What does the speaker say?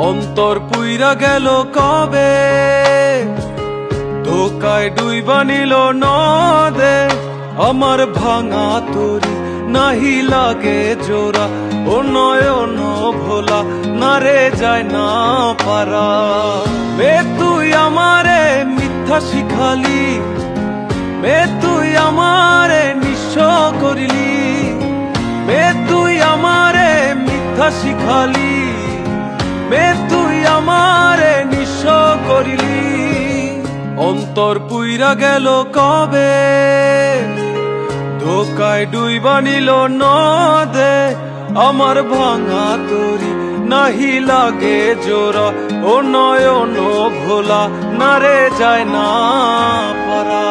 অন্তর পুইরা গেল কবে, ধোকায় ডুইবা নিল নদে। আমার ভাঙা তরি নাহি লাগে জোড়া, ও নয়ন ভোলা না রে যায় না পারা। মে তুই আমারে মিথ্যা শিখালি, মে তুই আমারে নিঃস্ব করিলি, মে তুই আমারে মিথ্যা শিখালি, মে তুই আমারে নিঃস্ব করিলি। অন্তর পুইরা গেল কবে, ধোকায় ডুইবা নিল নদে। আমার ভাঙা তরি নাহি লাগে জোড়া, ও নয়ন ভোলা না রে যায় না পারা।